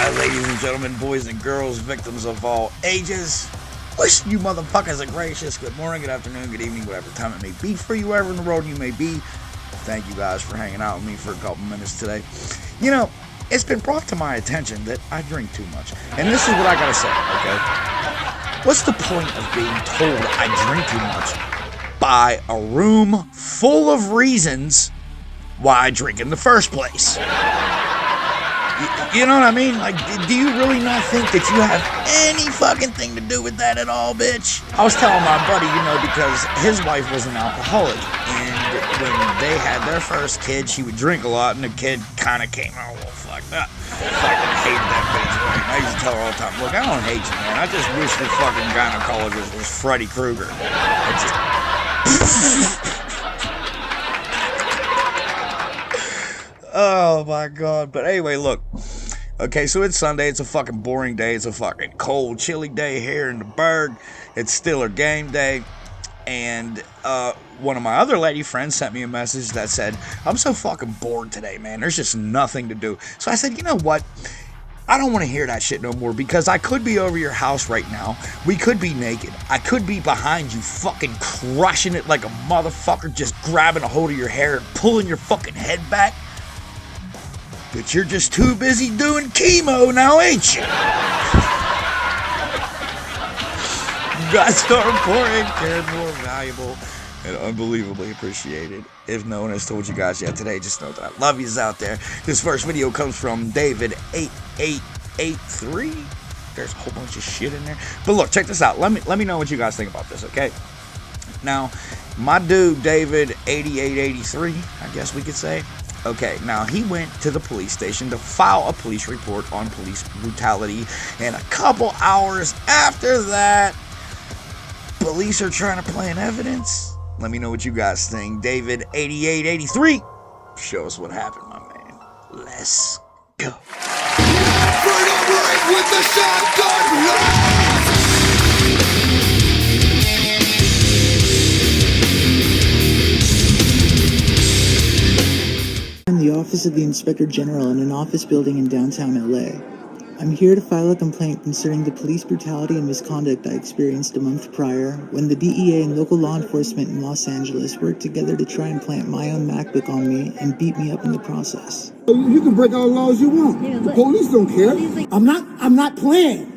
Alright, ladies and gentlemen, boys and girls, victims of all ages, wishing you motherfuckers a gracious good morning, good afternoon, good evening, whatever time it may be for you, wherever in the world you may be. Thank you guys for hanging out with me for a couple minutes today. You know, it's been brought to my attention that I drink too much. And this is what I gotta say, okay? What's the point of being told I drink too much by a room full of reasons why I drink in the first place? You know what I mean? Like, do you really not think that you have any fucking thing to do with that at all, bitch? I was telling my buddy, you know, because his wife was an alcoholic, and when they had their first kid, she would drink a lot, and the kid kind of came out a little fucked up. Fucking hated that bitch, right? And I used to tell her all the time, look, I don't hate you, man. I just wish the fucking gynecologist was Freddy Krueger. I just... Oh my god. But anyway, look. Okay, so it's Sunday. It's a fucking boring day. It's a fucking cold, chilly day here in the Berg. It's Steeler game day. And one of my other lady friends sent me a message that said, I'm so fucking bored today, man. There's just nothing to do. So I said, you know what? I don't want to hear that shit no more, because I could be over your house right now. We could be naked. I could be behind you fucking crushing it like a motherfucker, just grabbing a hold of your hair and pulling your fucking head back. But you're just too busy doing chemo now, ain't you? You guys are important, cared, more valuable, and unbelievably appreciated. If no one has told you guys yet today, just know that I love yous out there. This first video comes from David8883. There's a whole bunch of shit in there. But look, check this out. Let me know what you guys think about this, okay? Now, my dude, David8883, I guess we could say. Okay, now he went to the police station to file a police report on police brutality, and a couple hours after that, police are trying to plant evidence. Let me know what you guys think. David8883, show us what happened, my man. Let's go. With the shotgun. I'm the office of the Inspector General in an office building in downtown LA. I'm here to file a complaint concerning the police brutality and misconduct I experienced a month prior when the DEA and local law enforcement in Los Angeles worked together to try and plant my own MacBook on me and beat me up in the process. You can break all laws you want. The police don't care. I'm not playing.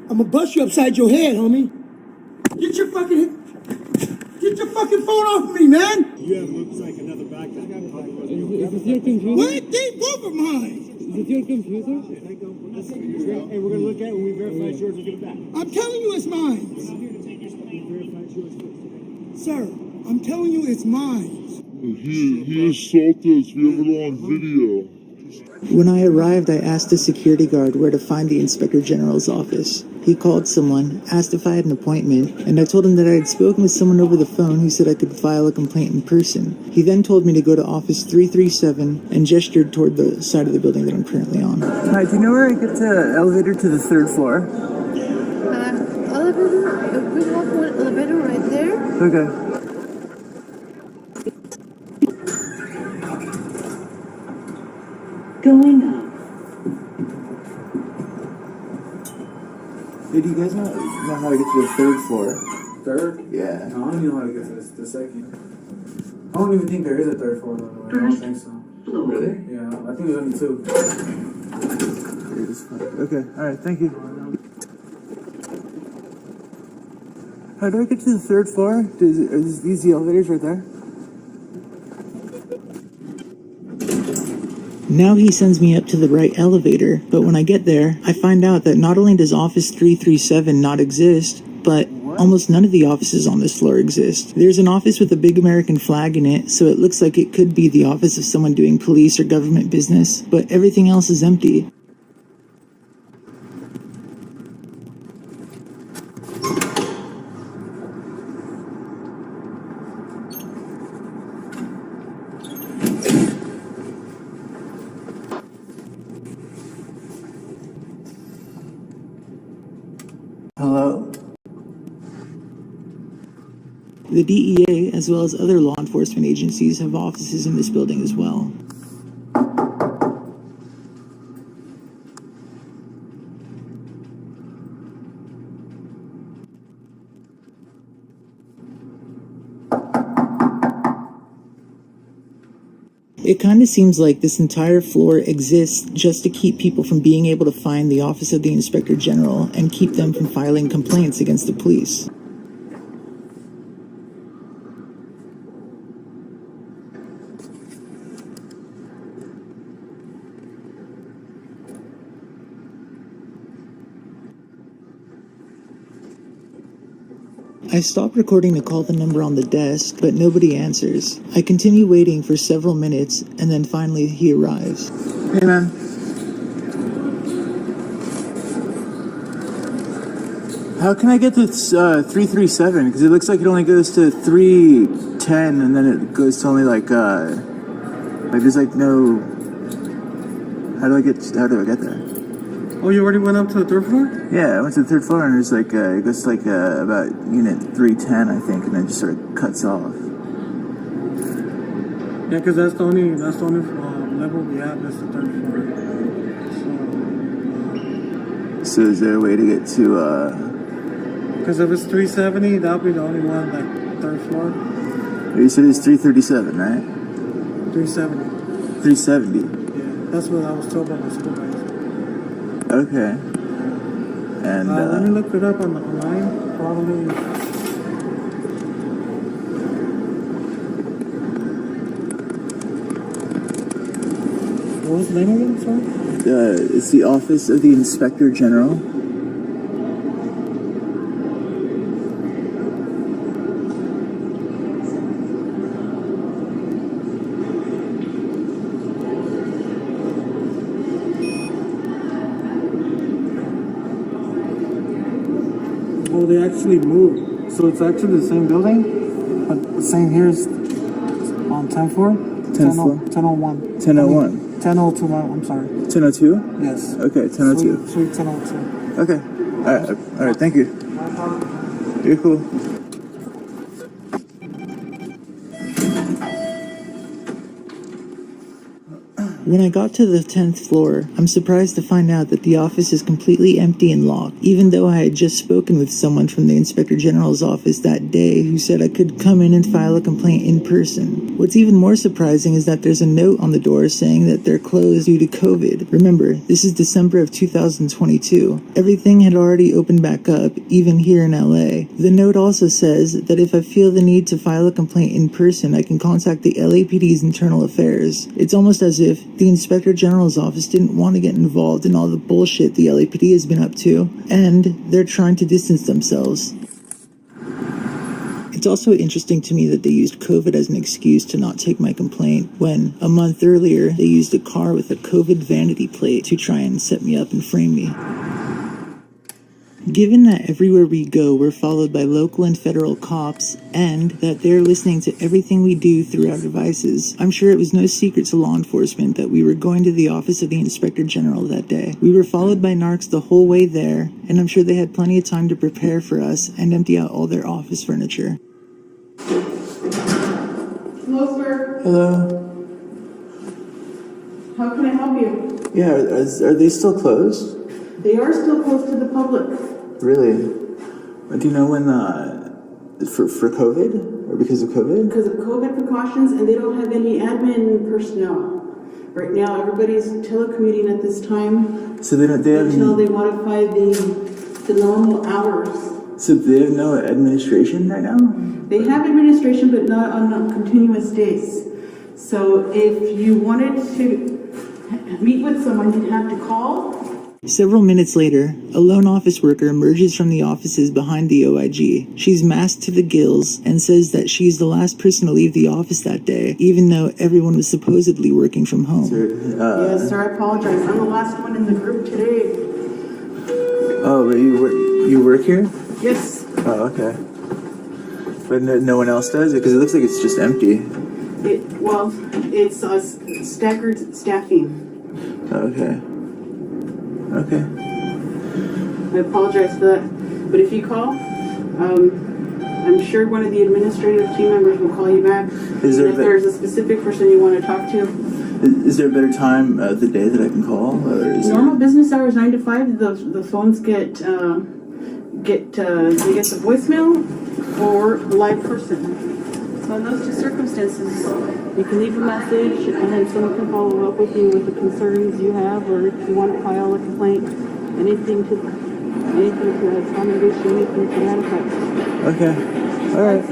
I'm gonna bust you upside your head, homie. Get your fucking phone off me, man. Yeah, looks like another backpack. Is this your computer? What? They both of mine. Is it your computer? Hey, we're gonna look at it when we verify it's yours. We'll give it back. I'm telling you it's mine. Sir, I'm telling you it's mine. He assaulted us. We have it on video. When I arrived, I asked the security guard where to find the Inspector General's office. He called someone, asked if I had an appointment, and I told him that I had spoken with someone over the phone who said I could file a complaint in person. He then told me to go to office 337 and gestured toward the side of the building that I'm currently on. Hi, do you know where I get the elevator to the third floor? Elevator? We have one elevator right there. Okay. Going up. Hey, do you guys know how to get to the third floor? Third? Yeah. No, I don't even know how to get to the second. I don't even think there is a third floor, by the way. I don't think so. Really? Yeah, I think there's only two. Okay, alright, thank you. How do I get to the third floor? Are these the elevators right there? Now he sends me up to the right elevator, but when I get there, I find out that not only does office 337 not exist, but almost none of the offices on this floor exist. There's an office with a big American flag in it, so it looks like it could be the office of someone doing police or government business, but everything else is empty. Hello? The DEA, as well as other law enforcement agencies, have offices in this building as well. It kind of seems like this entire floor exists just to keep people from being able to find the office of the Inspector General and keep them from filing complaints against the police. I stopped recording to call the number on the desk, but nobody answers. I continue waiting for several minutes, and then finally he arrives. Hey, man. How can I get to 337? Because it looks like it only goes to 310, and then it goes to only like there's like no... How do I get there? Oh, you already went up to the third floor? Yeah, I went to the third floor, and there's like, it goes to like about unit 310, I think, and then just sort of cuts off. Yeah, because that's the only level we have. That's the third floor. So is there a way to get to, Because if it's 370, that'll be the only one, like, third floor. You said it's 337, right? 370. 370? Yeah, that's what I was told by my supervisor. Okay. And, let me look it up online. Probably. What was the name of it, sorry? It's the Office of the Inspector General. Oh, they actually moved. So it's actually the same building, but the same here is on 10th floor? 10th floor? 1001. 1001. 1002, I'm sorry. 1002? Yes. Okay, 1002. Suite 1002. Okay. Alright, thank you. You're cool. When I got to the 10th floor, I'm surprised to find out that the office is completely empty and locked, even though I had just spoken with someone from the Inspector General's office that day who said I could come in and file a complaint in person. What's even more surprising is that there's a note on the door saying that they're closed due to COVID. Remember, this is December of 2022. Everything had already opened back up, even here in LA. The note also says that if I feel the need to file a complaint in person, I can contact the LAPD's internal affairs. It's almost as if the Inspector General's office didn't want to get involved in all the bullshit the LAPD has been up to, and they're trying to distance themselves. It's also interesting to me that they used COVID as an excuse to not take my complaint, when a month earlier they used a car with a COVID vanity plate to try and set me up and frame me. Given that everywhere we go we're followed by local and federal cops, and that they're listening to everything we do through our devices, I'm sure it was no secret to law enforcement that we were going to the office of the Inspector General that day. We were followed by narcs the whole way there, and I'm sure they had plenty of time to prepare for us and empty out all their office furniture. Hello, sir. Hello? How can I help you? Yeah, are they still closed? They are still closed to the public. Really? Do you know when, for COVID? Or because of COVID? Because of COVID precautions, and they don't have any admin personnel. Right now, everybody's telecommuting at this time. So they have until they modify the normal hours. So they have no administration right now? They have administration, but not on continuous days. So if you wanted to meet with someone, you'd have to call. Several minutes later, a lone office worker emerges from the offices behind the OIG. She's masked to the gills and says that she's the last person to leave the office that day, even though everyone was supposedly working from home. Yes, sir, I apologize. I'm the last one in the group today. Oh, but you work here? Yes. Oh, okay. But no one else does it? Because it looks like it's just empty. It's staggered staffing. Okay. Okay. I apologize for that. But if you call, I'm sure one of the administrative team members will call you back. If there's a specific person you want to talk to. Is there a better time of the day that I can call? Normal business hours 9 to 5. The phones get they get the voicemail or live person. So in those two circumstances, you can leave a message and then someone can follow up with you with the concerns you have, or if you want to file a complaint, anything to accommodation, anything to that effect. Okay. All right.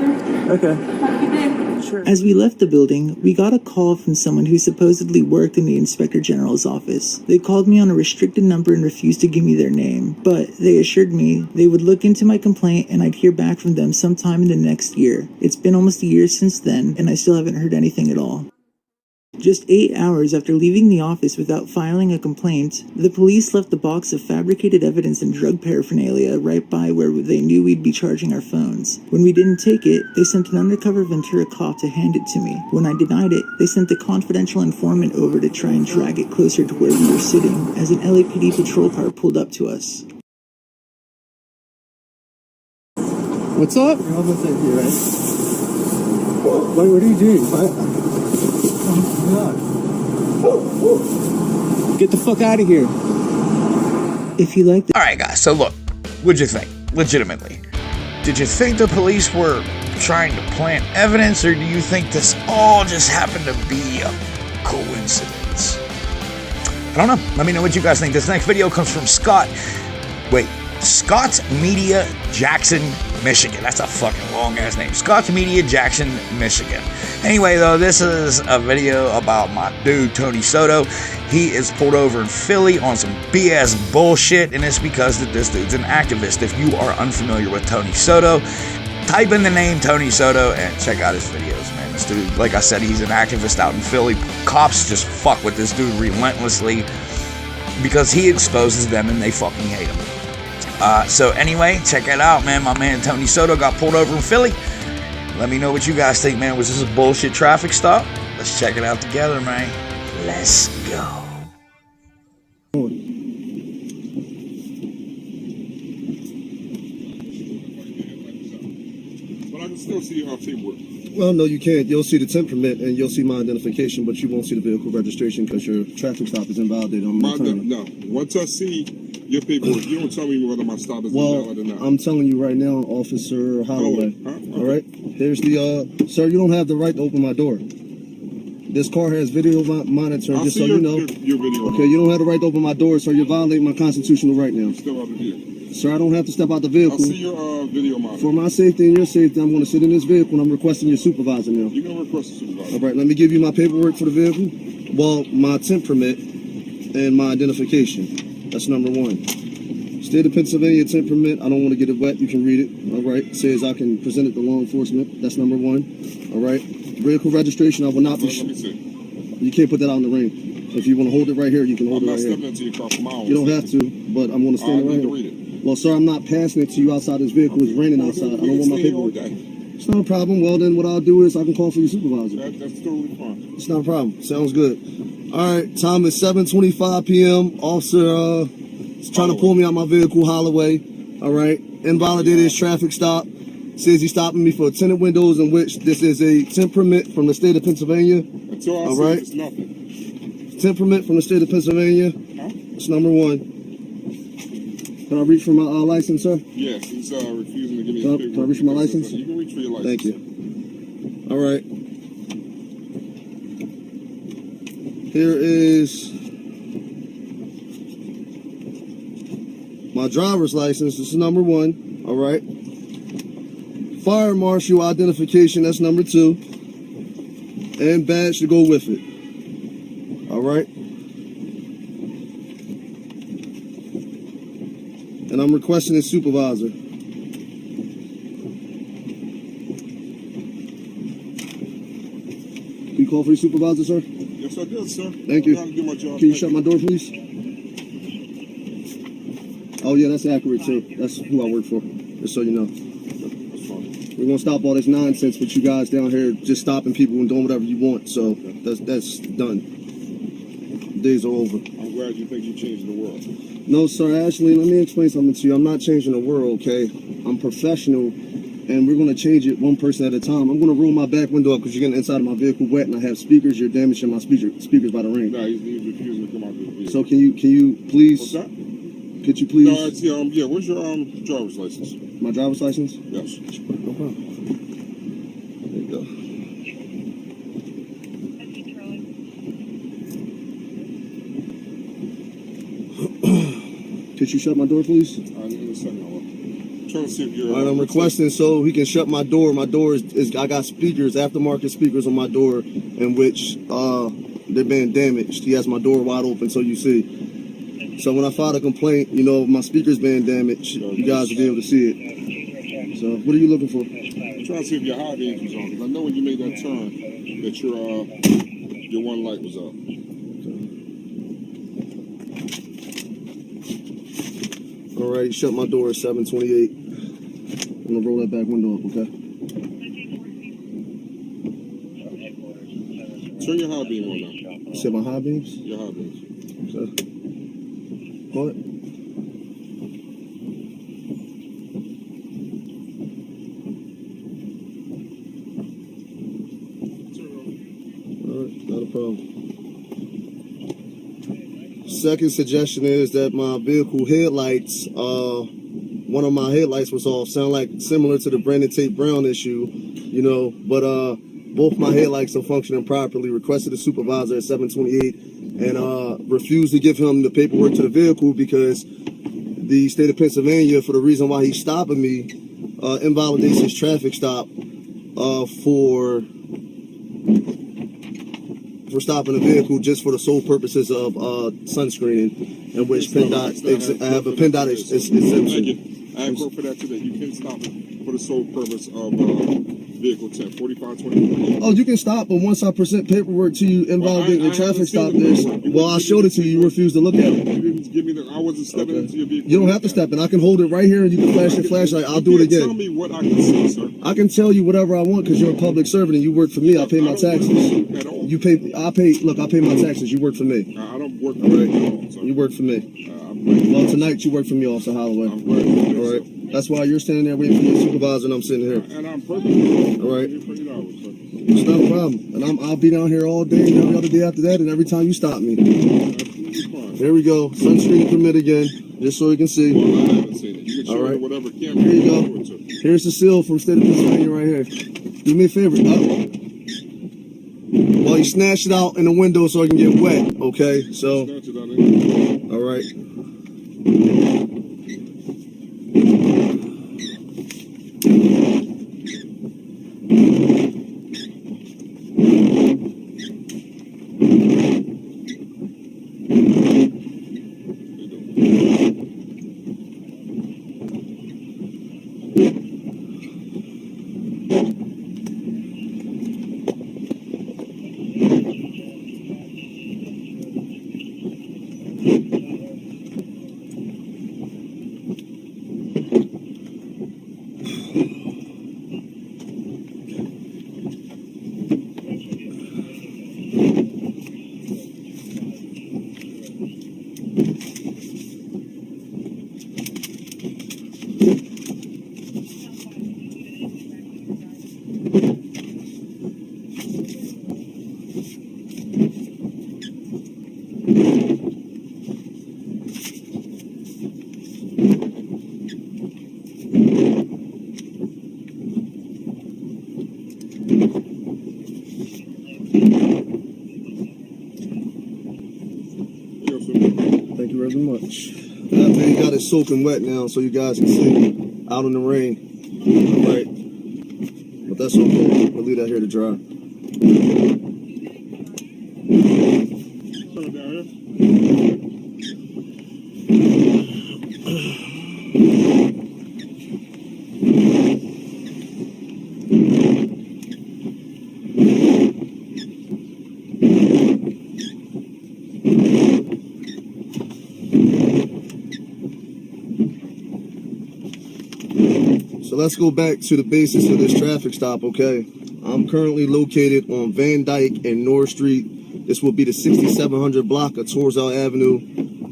Okay. Have a good day. Sure. As we left the building, we got a call from someone who supposedly worked in the Inspector General's office. They called me on a restricted number and refused to give me their name, but they assured me they would look into my complaint and I'd hear back from them sometime in the next year. It's been almost a year since then, and I still haven't heard anything at all. Just 8 hours after leaving the office without filing a complaint, the police left the box of fabricated evidence and drug paraphernalia right by where they knew we'd be charging our phones. When we didn't take it, they sent an undercover Ventura cop to hand it to me. When I denied it, they sent the confidential informant over to try and drag it closer to where we were sitting as an LAPD patrol car pulled up to us. What's up? You're almost at here, right? What are you doing? Get the fuck out of here. If you like All right, guys. So look, what'd you think? Legitimately, did you think the police were trying to plant evidence, or do you think this all just happened to be a coincidence? I don't know. Let me know what you guys think. This next video comes from Scott Media, Jackson, Michigan. That's a fucking long ass name. Scott's Media, Jackson, Michigan. Anyway, though, this is a video about my dude Tony Soto. He is pulled over in Philly on some BS bullshit, and it's because that this dude's an activist. If you are unfamiliar with Tony Soto, type in the name Tony Soto and check out his videos, man. This dude, like I said, he's an activist out in Philly. Cops just fuck with this dude relentlessly because he exposes them and they fucking hate him. So anyway, check it out, man. My man Tony Soto got pulled over in Philly. Let me know what you guys think, man. Was this a bullshit traffic stop? Let's check it out together, man. Let's go. But I can still see our paperwork. Well, no, you can't. You'll see the temperament and you'll see my identification, but you won't see the vehicle registration because your traffic stop is invalidated on my turn. No, once I see your paperwork, you don't tell me whether my stop is invalid or not. I'm telling you right now, Officer Holloway. Huh? Okay. All right? Here's the, sir, you don't have the right to open my door. This car has video monitoring, just so you know. Your video. Okay, you don't have the right to open my door, sir. You're violating my constitutional right now. Still out of here. Sir, I don't have to step out the vehicle. I'll see your video monitor. For my safety and your safety, I'm going to sit in this vehicle and I'm requesting your supervisor now. You're going to request a supervisor. All right, let me give you my paperwork for the vehicle. Well, my temp permit and my identification. That's number one. State of Pennsylvania temp permit. I don't want to get it wet. You can read it. All right. It says I can present it to law enforcement. That's number one. All right. Vehicle registration. I will not be. Let me see. You can't put that out in the rain. If you want to hold it right here, you can hold it right here. I'm not stepping into your car from my own. You don't have to, but I'm going to stand right here. Read it. Well, sir, I'm not passing it to you outside this vehicle. It's raining outside. I don't want my paperwork. It's not a problem. Well, then what I'll do is I can call for your supervisor. That's totally fine. It's not a problem. Sounds good. All right, time is 7:25 p.m. Officer is trying to pull me out my vehicle, Holloway. All right, invalidated his traffic stop. Says he's stopping me for tinted windows, in which this is a temp permit from the state of Pennsylvania. Until I see it's nothing. Temp permit from the state of Pennsylvania. Huh? That's number one. Can I reach for my license, sir? Yes, he's refusing to give me his paperwork. Can I reach for my license? You can reach for your license. Thank you. All right. Here is my driver's license. This is number one. All right. Fire marshal identification. That's number two. And badge to go with it. All right. And I'm requesting a supervisor. Can you call for your supervisor, sir? Yes, I did, sir. Thank you. I'm trying to do my job. Can you shut my door, please? Oh, yeah, that's accurate, too. That's who I work for, just so you know. That's fine. We're going to stop all this nonsense with you guys down here just stopping people and doing whatever you want. So that's done. Days are over. I'm glad you think you changed the world. No, sir. Actually, let me explain something to you. I'm not changing the world, okay? I'm professional, and we're going to change it one person at a time. I'm going to roll my back window up because you're getting inside of my vehicle wet, and I have speakers. You're damaging my speakers by the rain. No, he's refusing to come out of the vehicle. So can you please? What's that? Could you please? No, it's, yeah. Where's your driver's license? My driver's license? Yes. No problem. There you go. Could you shut my door, please? In a second, I'm trying to see if you're... All right, I'm requesting so he can shut my door. My door is I got speakers, aftermarket speakers on my door, in which they're being damaged. He has my door wide open, so you see. So when I file a complaint, you know, my speaker's being damaged, you guys will be able to see it. So what are you looking for? I'm trying to see if your high beams was on, because I know when you made that turn that your one light was up. All right, shut my door at 7:28. I'm gonna roll that back window up, okay? Turn your high beam on now. You said my high beams? Your high beams. Okay. What? All right, not a problem. Second suggestion is that my vehicle headlights, one of my headlights was off. Sound like similar to the Brandon Tate Brown issue, you know, but both my headlights are functioning properly. Requested a supervisor at 7:28 and refused to give him the paperwork to the vehicle because the state of Pennsylvania, for the reason why he's stopping me, invalidates his traffic stop for stopping the vehicle just for the sole purposes of sunscreening, in which PennDOT, I have a PennDOT exemption. I have quote for that today. You can stop it for the sole purpose of vehicle 10, 4524. Oh, you can stop, but once I present paperwork to you invalidating your traffic stop, I showed it to you, you refused to look at it. You didn't give me I wasn't stepping into your vehicle. You don't have to step in. I can hold it right here and you can flash your flashlight. I'll do it again. Tell me what I can see, sir. I can tell you whatever I want because you're a public servant and you work for me. I pay my taxes. You pay. I pay my taxes. You work for me. I don't work for you. You work for me. Well, tonight you work for me, Officer Holloway. All right. That's why you're standing there waiting for your supervisor and I'm sitting here. And I'm perfect. All right. It's not a problem. And I'll be down here all day and every other day after that and every time you stop me. Here we go. Sunscreen permit again, just so you can see. Well, I haven't seen it. You can show it whatever camera. Here you go. Here's the seal from state of Pennsylvania right here. Do me a favor. Well, you snatched it out in the window so it can get wet, okay? So, all right. Thank you very much. He got it soaking wet now so you guys can see out in the rain. All right. But that's okay. We'll leave that here to dry. So let's go back to the basis of this traffic stop, okay? I'm currently located on Van Dyke and North Street. This will be the 6700 block of Torzel Avenue.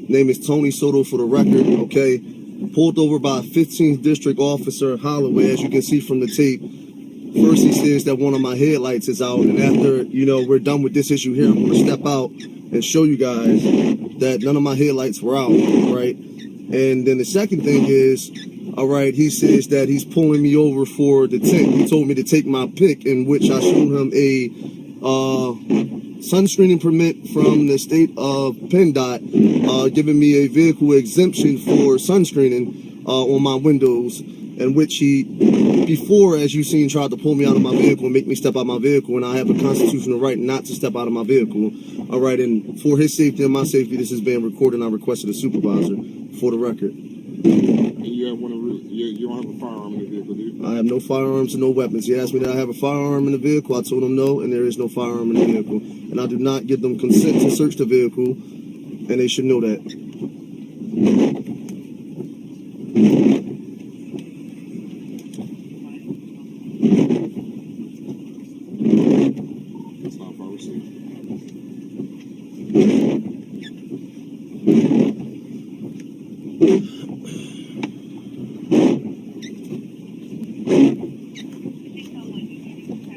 Name is Tony Soto for the record, okay? Pulled over by a 15th District Officer Holloway, as you can see from the tape. First he says that one of my headlights is out, and after, you know, we're done with this issue here, I'm gonna step out and show you guys that none of my headlights were out, right? And then the second thing is, all right, he says that he's pulling me over for the tint. He told me to take my pick, in which I showed him a sunscreening permit from the state of PennDOT, giving me a vehicle exemption for sunscreening on my windows, in which he, before, as you've seen, tried to pull me out of my vehicle and make me step out of my vehicle, and I have a constitutional right not to step out of my vehicle. All right, and for his safety and my safety, this is being recorded, and I requested a supervisor for the record. And you have you don't have a firearm in the vehicle, do you? I have no firearms and no weapons. He asked me, did I have a firearm in the vehicle? I told him no, and there is no firearm in the vehicle. And I do not give them consent to search the vehicle, and they should know that. That's not far received.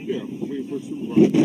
Yeah, waiting for a supervisor.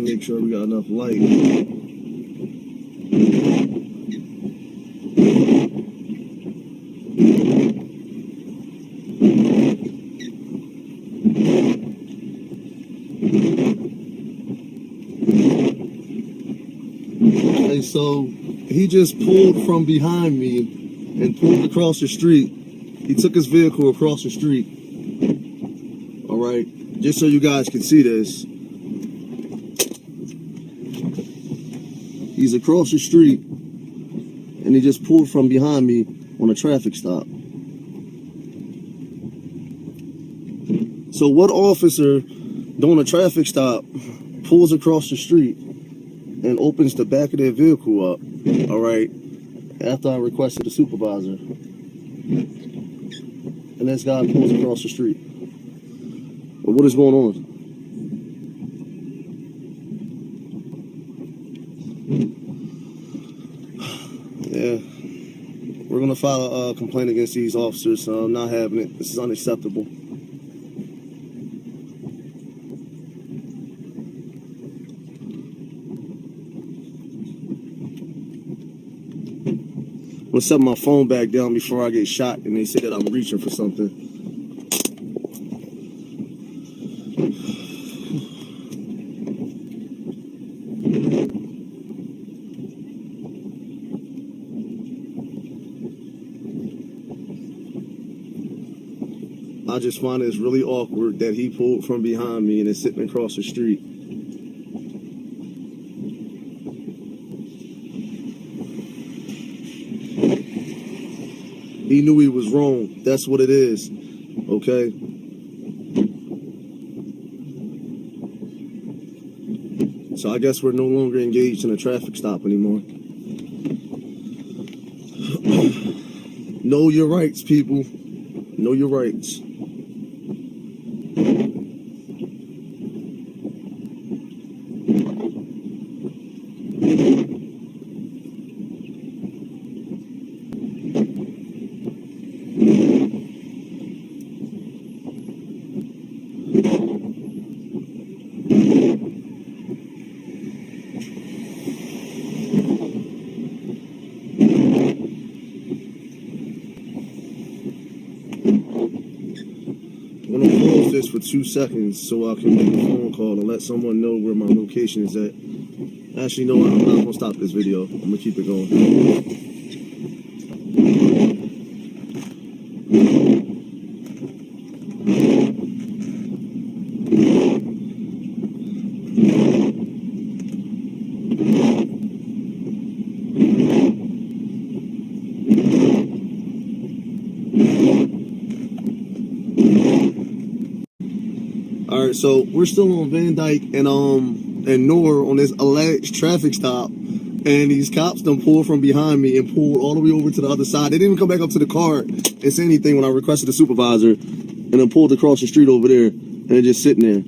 Make sure we got enough light. Okay, so he just pulled from behind me and pulled across the street. He took his vehicle across the street. All right, just so you guys can see this. He's across the street, and he just pulled from behind me on a traffic stop. So what officer doing a traffic stop pulls across the street and opens the back of their vehicle up, all right, after I requested a supervisor, and this guy pulls across the street? But what is going on? Yeah, we're gonna file a complaint against these officers. So I'm not having it. This is unacceptable. I'm gonna set my phone back down before I get shot, and they say that I'm reaching for something. I just find it's really awkward that he pulled from behind me and is sitting across the street. He knew he was wrong. That's what it is. Okay? So I guess we're no longer engaged in a traffic stop anymore. Know your rights, people. Know your rights. I'm gonna pause this for 2 seconds so I can make a phone call and let someone know where my location is at. Actually, no, I'm not gonna stop this video. I'm gonna keep it going. right, so we're still on Van Dyke and Noor on this alleged traffic stop, and these cops done pulled from behind me and pulled all the way over to the other side. They didn't even come back up to the car and say anything when I requested the supervisor, and then pulled across the street over there, and they're just sitting there.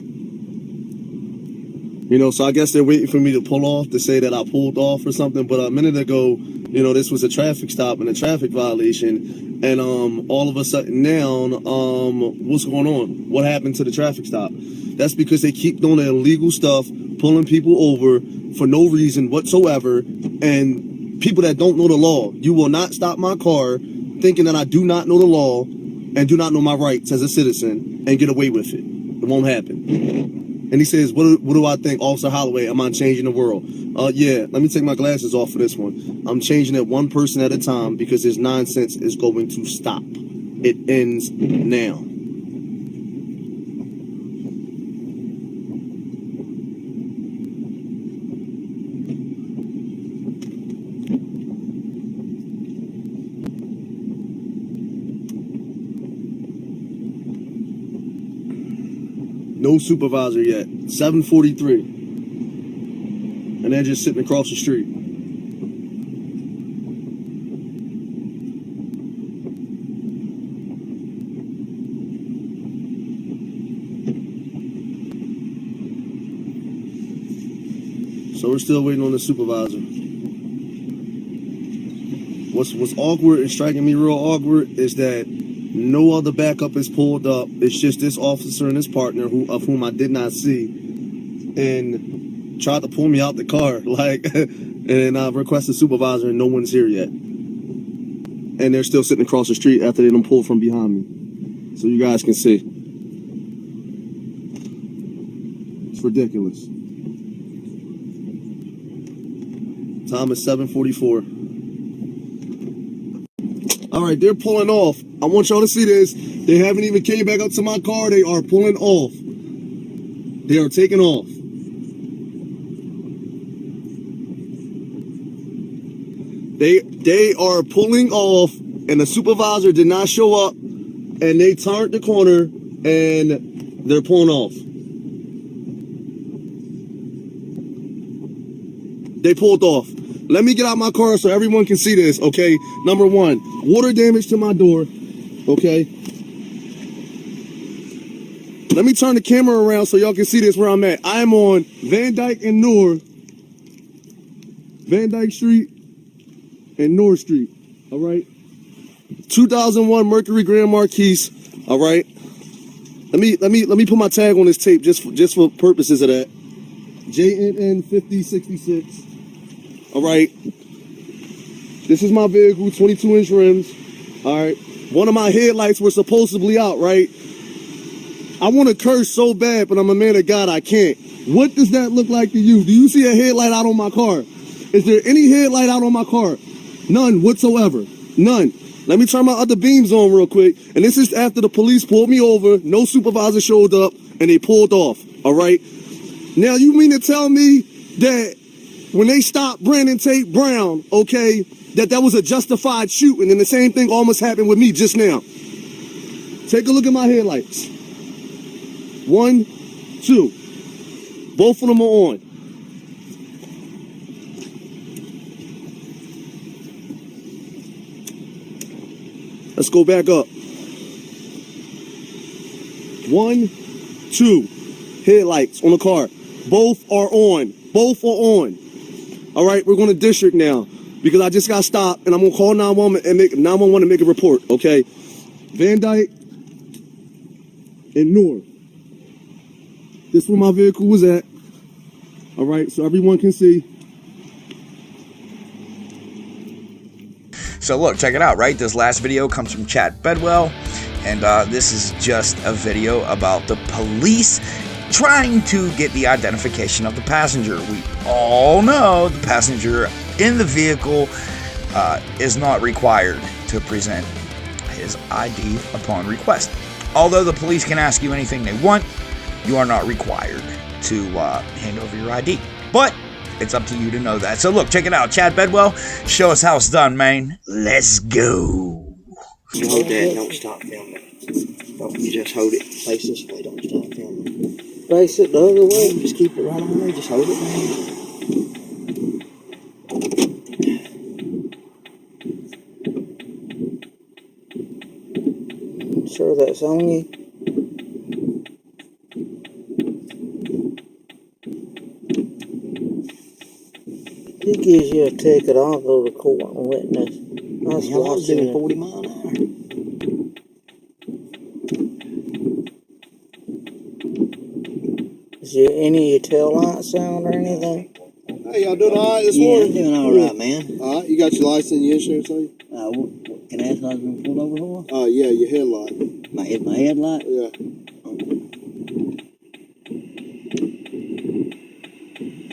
You know, so I guess they're waiting for me to pull off to say that I pulled off or something. But a minute ago, you know, this was a traffic stop and a traffic violation. And all of a sudden now, what's going on? What happened to the traffic stop? That's because they keep doing the illegal stuff, pulling people over for no reason whatsoever. And people that don't know the law, you will not stop my car thinking that I do not know the law and do not know my rights as a citizen and get away with it. It won't happen. And he says, what do I think, Officer Holloway? Am I changing the world? Yeah, let me take my glasses off for this one. I'm changing it one person at a time because this nonsense is going to stop. It ends now. No supervisor yet. 7:43. And they're just sitting across the street. So we're still waiting on the supervisor. What's awkward and striking me real awkward is that no other backup is pulled up. It's just this officer and his partner, of whom I did not see, and tried to pull me out the car. Like, and I requested a supervisor, and no one's here yet. And they're still sitting across the street after they done pulled from behind me, so you guys can see. It's ridiculous. Time is 7:44. All right, they're pulling off. I want y'all to see this. They haven't even came back up to my car. They are pulling off. They are taking off. They are pulling off, and the supervisor did not show up, and they turned the corner, and they're pulling off. They pulled off. Let me get out my car so everyone can see this, okay? Number one, water damage to my door, okay? Let me turn the camera around so y'all can see this where I'm at. I am on Van Dyke and Noor. Van Dyke Street and Noor Street, all right? 2001 Mercury Grand Marquis, all right? Let me put my tag on this tape just for purposes of that. JNN 5066. All right, this is my vehicle, 22-inch rims. All right, one of my headlights were supposedly out, right? I want to curse so bad, but I'm a man of God, I can't. What does that look like to you? Do you see a headlight out on my car? Is there any headlight out on my car? None whatsoever, none. Let me turn my other beams on real quick. And this is after the police pulled me over, no supervisor showed up, and they pulled off, all right? Now, you mean to tell me that when they stopped Brandon Tate Brown, okay, that was a justified shooting, and the same thing almost happened with me just now? Take a look at my headlights. 1, 2. Both of them are on. Let's go back up. 1, 2. Headlights on the car. Both are on. Both are on. All right, we're going to district now because I just got stopped, and I'm going to call 911 and make 911 and make a report, okay? Van Dyke and Noor. This is where my vehicle was at. All right, so everyone can see. So look, check it out, right? This last video comes from Chad Bedwell, and this is just a video about the police trying to get the identification of the passenger. We all know the passenger in the vehicle is not required to present his ID upon request. Although the police can ask you anything they want, you are not required to hand over your ID. But it's up to you to know that. So look, check it out. Chad Bedwell, show us how it's done, man. Let's go. You hold that, don't stop filming. Don't, you just hold it, face this way, don't stop filming. face it the other way. Just keep it right on there. Just hold it down. Sure that's on you? If he gives you a ticket, I'll go to court and witness. I was doing 40 miles an hour. Is there any of your tail light sound or anything? Hey, y'all doing all right this Yeah, morning? I'm doing all right, man. All right, you got your license and your insurance on you? Can I ask how I've been pulled over for? Yeah, your headlight. My headlight? Yeah.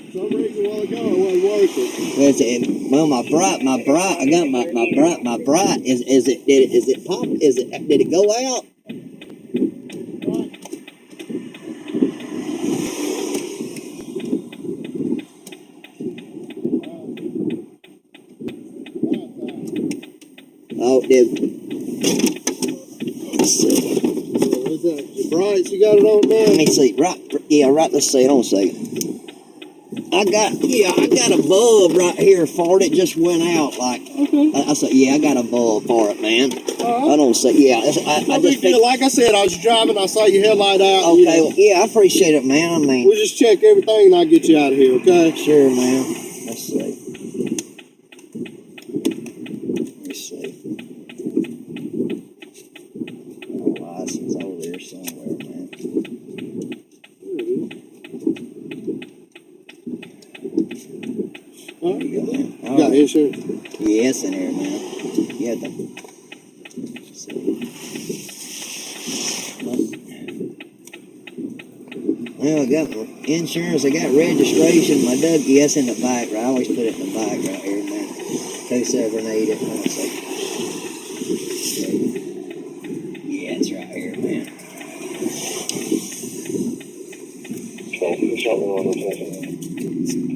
For some reason a while ago, it wasn't working. Well, my bright, I got my bright. Did it pop? Did it go out? Oh, it did. Let's see. What's that? Your brights, you got it on there? Let me see. Right, let's see. Hold on a second. I got a bulb right here for it. It just went out. Like, okay. I said, yeah, I got a bulb for it, man. I don't say, yeah. I just feel like I said, I was driving, I saw your headlight out. Okay, well, yeah, I appreciate it, man. I mean, we'll just check everything and I'll get you out of here, okay? Sure, man. Let's see. License over there somewhere, man. There you go, man. You got insurance? Yeah, it's in there, man. Yeah, well, I got my insurance, I got registration, my WS in the back, right? I always put it in the back right here, man. 2780. Yeah, it's right here, man.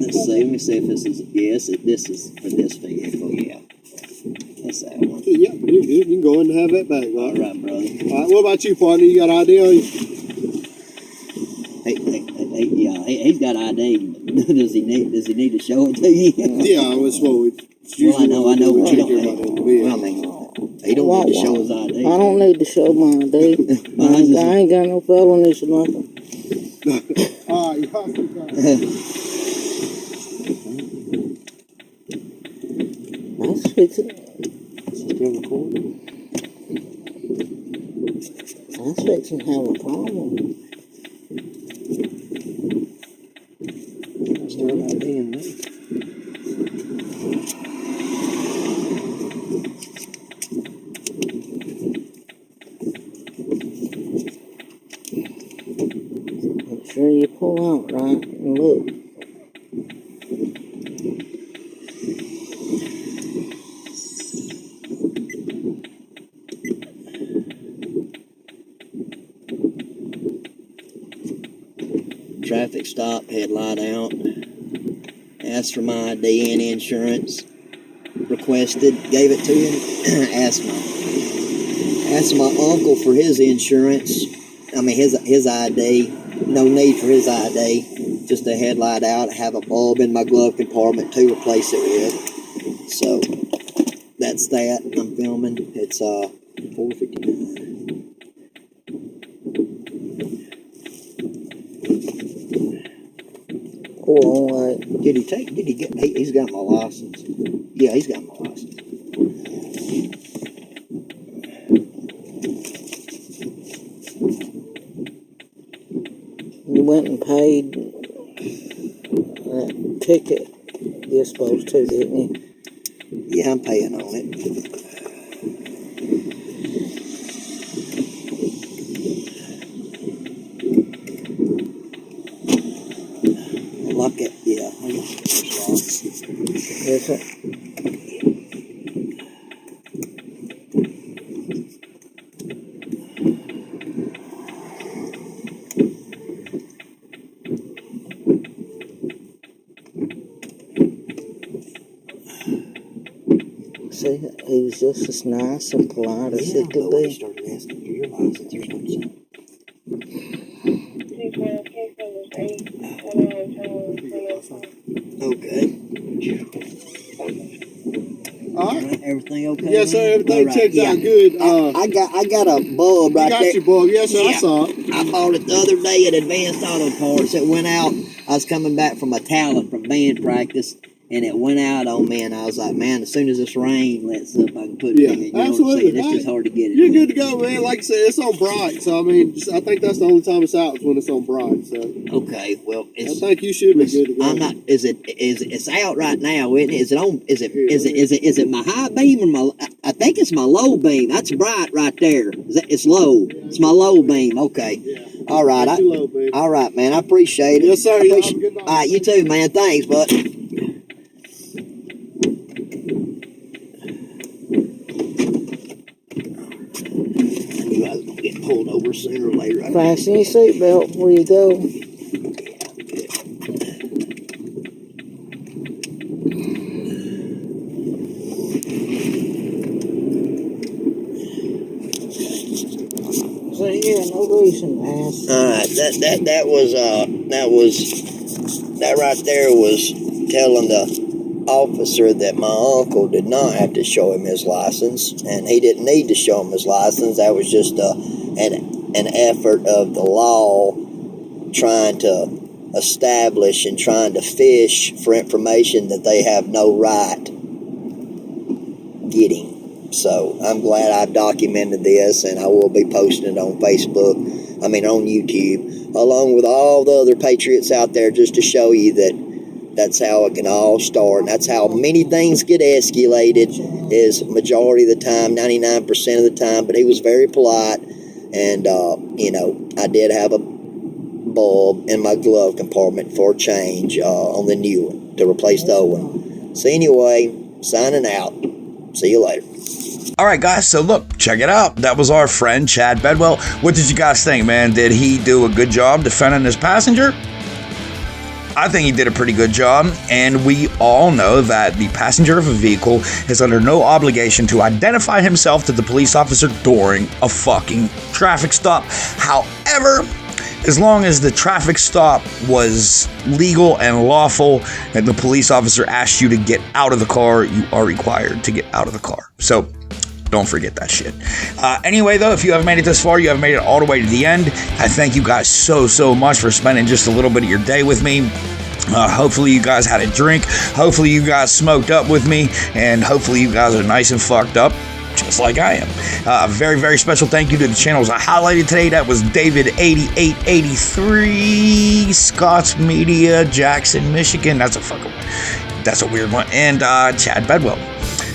Let's see, let me see if this is, yes, this is for this vehicle, yeah. That's that one. Yeah, you can go in and have that back, right? All right, brother. All right, what about you, partner? You got ID on you? Yeah, he's got ID. Does he need to show it to you? Yeah, that's what we. Well, I know, but you don't. Well, I mean, he don't need to show his ID. I don't need to show my ID. I ain't got no felonies or nothing. All right, y'all keep going. Let's fix it. Is it still recording? Let's fix and have a problem. Still not being me. Make sure you pull out right and look. Traffic stop, headlight out. Asked for my ID and insurance. Requested, gave it to him. Asked my uncle for his insurance. I mean his ID. No need for his ID. Just a headlight out. Have a bulb in my glove compartment to replace it with. So that's that. I'm filming. It's 4:59. Oh, did he get, he's got my license. Yeah, he's got my license. You went and paid that ticket you're supposed to, didn't you? Yeah, I'm paying on it. Lock it, yeah. Yes, sir. See, he was just as nice and polite as he could be. He started asking for your license or something. Okay. All right. Everything okay? Yes, sir. Everything All checks yeah. out good. I got a bulb right got there. your bulb. Yes, sir. Yeah. I saw it. I bought it the other day at Advanced Auto Parts. It went out. I was coming back from a talent from band practice, and it went out on me, and I was like, man, as soon as this rain lets up, I can put it in. You know absolutely. what I'm saying? It's just hard to get it. You're good to go, man. Like I said, it's on bright. So, I mean, I think that's the only time it's out is when it's on bright. So. Okay, well, I think you should be good to go. I'm not. It's out right now, isn't it? Is it on? Is it my high beam or my? I think it's my low beam. That's bright right there. It's low. It's my low beam. Okay. All right. All right, man. I appreciate it. Yes, sir. All right, you too, man. Thanks, bud. You guys gonna get pulled over sooner or later. Fasten your seatbelt before you go. So yeah, no reason, man. Alright, that right there was telling the officer that my uncle did not have to show him his license, and he didn't need to show him his license. That was just an effort of the law trying to establish and trying to fish for information that they have no right getting. So I'm glad I've documented this, and I will be posting it on Facebook, on YouTube, along with all the other patriots out there, just to show you that that's how it can all start, and that's how many things get escalated, is majority of the time, 99% of the time. But he was very polite, and I did have a bulb in my glove compartment for a change on the new one to replace the old one. So anyway, signing out. See you later. All right, guys, so look, check it out. That was our friend Chad Bedwell. What did you guys think, man? Did he do a good job defending his passenger? I think he did a pretty good job, and we all know that the passenger of a vehicle is under no obligation to identify himself to the police officer during a fucking traffic stop. However, as long as the traffic stop was legal and lawful and the police officer asked you to get out of the car, you are required to get out of the car. So don't forget that shit. Anyway, though, if you haven't made it this far, you haven't made it all the way to the end, I thank you guys so much for spending just a little bit of your day with me. Hopefully you guys had a drink. Hopefully you guys smoked up with me. And hopefully you guys are nice and fucked up, just like I am. A very special thank you to the channels I highlighted today. That was David8883, Scott's Media, Jackson, Michigan. That's a weird one. And Chad Bedwell.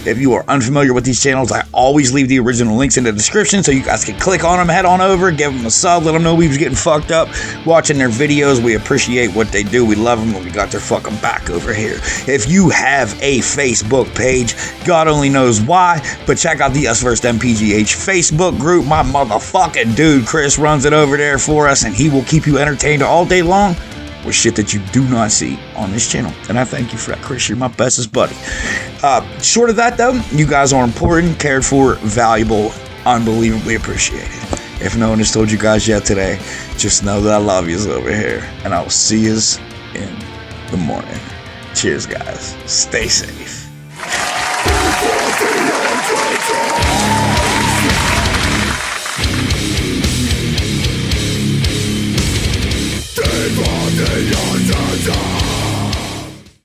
If you are unfamiliar with these channels, I always leave the original links in the description so you guys can click on them, head on over, give them a sub, let them know we was getting fucked up watching their videos. We appreciate what they do. We love them, and we got their fucking back over here. If you have a Facebook page, God only knows why, but check out the USVSTHEMPGH Facebook group. My motherfucking dude Chris runs it over there for us, and he will keep you entertained all day long with shit that you do not see on this channel. And I thank you for that, Chris. You're my bestest buddy. Short of that, though, you guys are important, cared for, valuable, unbelievably appreciated. If no one has told you guys yet today, just know that I love yous over here. And I will see yous in the morning. Cheers, guys. Stay safe.